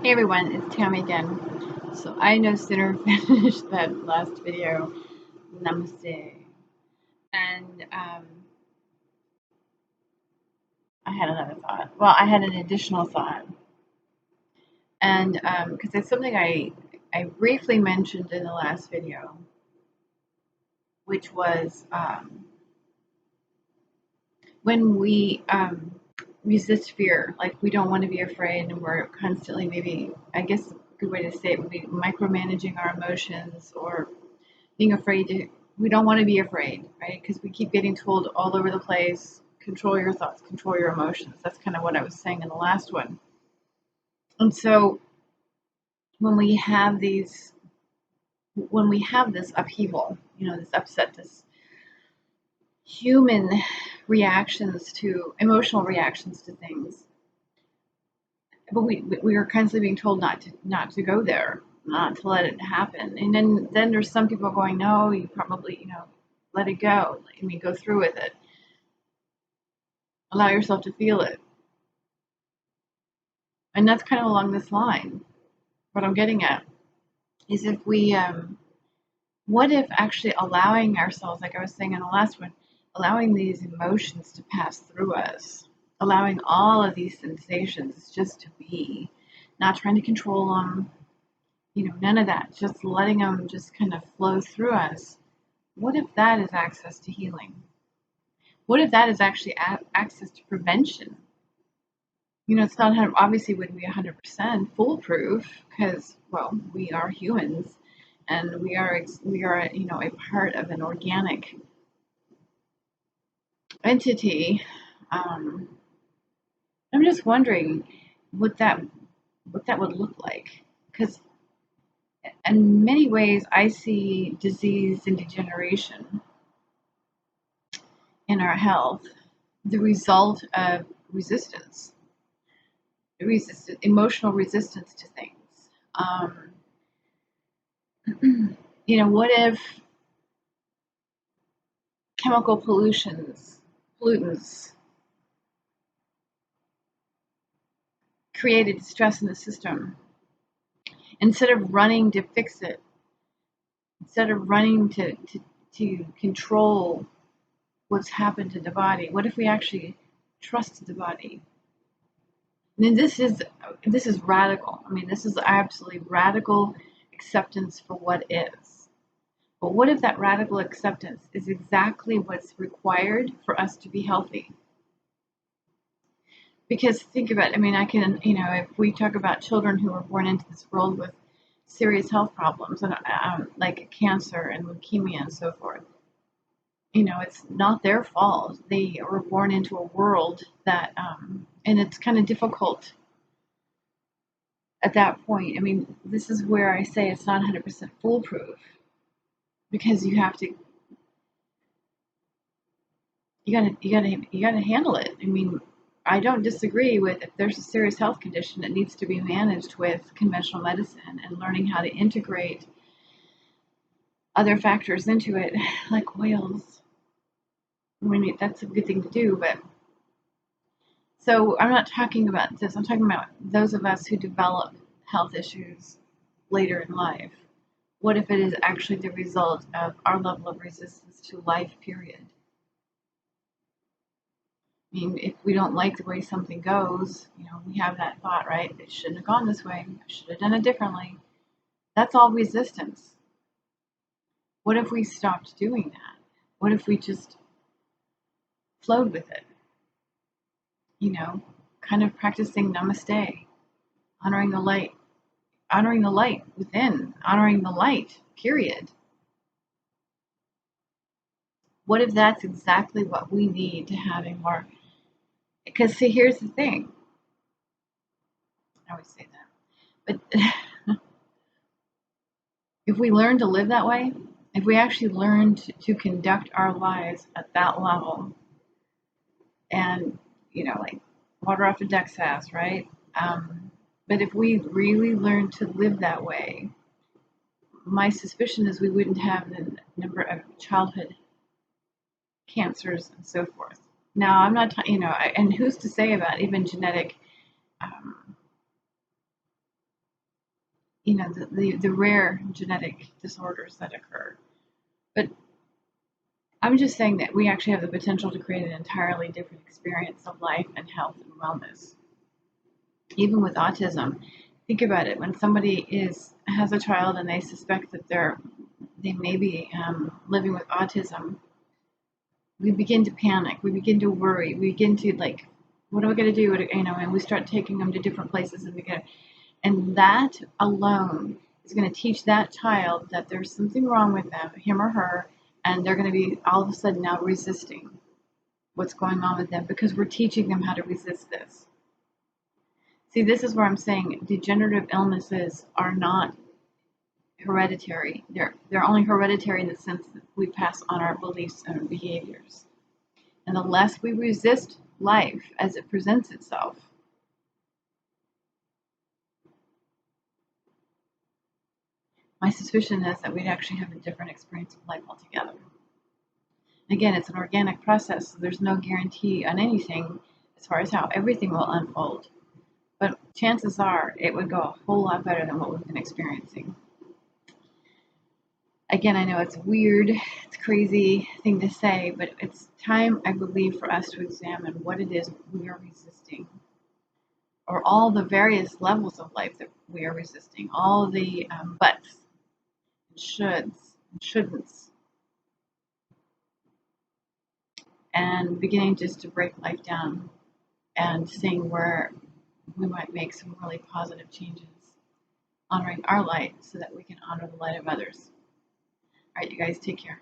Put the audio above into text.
Hey everyone, it's Tammy again. So I no sooner finished that last video, Namaste, and I had another thought. Well, I had an additional thought, and because it's something I briefly mentioned in the last video, which was when we resist fear, like we don't want to be afraid, and we're constantly, maybe I guess a good way to say it would be micromanaging our emotions or being afraid to, we don't want to be afraid, right? Because we keep getting told all over the place, control your thoughts, control your emotions. That's kind of what I was saying in the last one. And so when we have these, when we have this upheaval, this upset, this human reactions to emotional reactions to things, but we are constantly being told not to go there, not to let it happen. And then there's some people going, no, you probably, let it go. I mean, go through with it. Allow yourself to feel it. And that's kind of along this line. What I'm getting at is if we, what if actually allowing ourselves, like I was saying in the last one, allowing these emotions to pass through us, allowing all of these sensations just to be, not trying to control them, none of that, just letting them just kind of flow through us. What if that is access to healing? What if that is actually access to prevention? It's not obviously wouldn't be 100% foolproof because, well, we are humans, and we are a part of an organic entity. Um, I'm just wondering what that would look like, because in many ways I see disease and degeneration in our health the result of resistance, emotional resistance to things. What if chemical pollutants created stress in the system? Instead of running to fix it, instead of running to control what's happened to the body, what if we actually trusted the body? And this is radical. I mean, this is absolutely radical acceptance for what is. But what if that radical acceptance is exactly what's required for us to be healthy? Because think about it, I mean, if we talk about children who are born into this world with serious health problems, and like cancer and leukemia and so forth, it's not their fault. They were born into a world that, and it's kind of difficult at that point. I mean, this is where I say it's not 100% foolproof, because you gotta handle it. I mean, I don't disagree with, if there's a serious health condition that needs to be managed with conventional medicine and learning how to integrate other factors into it, like oils. I mean, that's a good thing to do, but so I'm not talking about this. I'm talking about those of us who develop health issues later in life. What if it is actually the result of our level of resistance to life, period? I mean, if we don't like the way something goes, we have that thought, right? It shouldn't have gone this way. I should have done it differently. That's all resistance. What if we stopped doing that? What if we just flowed with it? Kind of practicing namaste, honoring the light within, honoring the light, period. What if that's exactly what we need to have a more, because see, here's the thing. I always say that. But if we learn to live that way, if we actually learn to conduct our lives at that level, and, like water off a duck's ass, right? But if we really learn to live that way, my suspicion is we wouldn't have the number of childhood cancers and so forth. Now, I'm not, and who's to say about even genetic um, the rare genetic disorders that occur. But I'm just saying that we actually have the potential to create an entirely different experience of life and health and wellness. Even with autism, think about it. When somebody has a child and they suspect that they may be living with autism, we begin to panic. We begin to worry. We begin to like, what are we going to do? And we start taking them to different places, and that alone is going to teach that child that there's something wrong with them, him or her, and they're going to be all of a sudden now resisting what's going on with them because we're teaching them how to resist this. See, this is where I'm saying degenerative illnesses are not hereditary. They're only hereditary in the sense that we pass on our beliefs and behaviors. And the less we resist life as it presents itself, my suspicion is that we'd actually have a different experience of life altogether. Again, it's an organic process, so there's no guarantee on anything as far as how everything will unfold. But chances are it would go a whole lot better than what we've been experiencing. Again, I know it's weird, it's a crazy thing to say, but it's time, I believe, for us to examine what it is we are resisting, or all the various levels of life that we are resisting, all the buts, and shoulds, and shouldn'ts, and beginning just to break life down and seeing where we might make some really positive changes, honoring our light so that we can honor the light of others. All right, you guys, take care.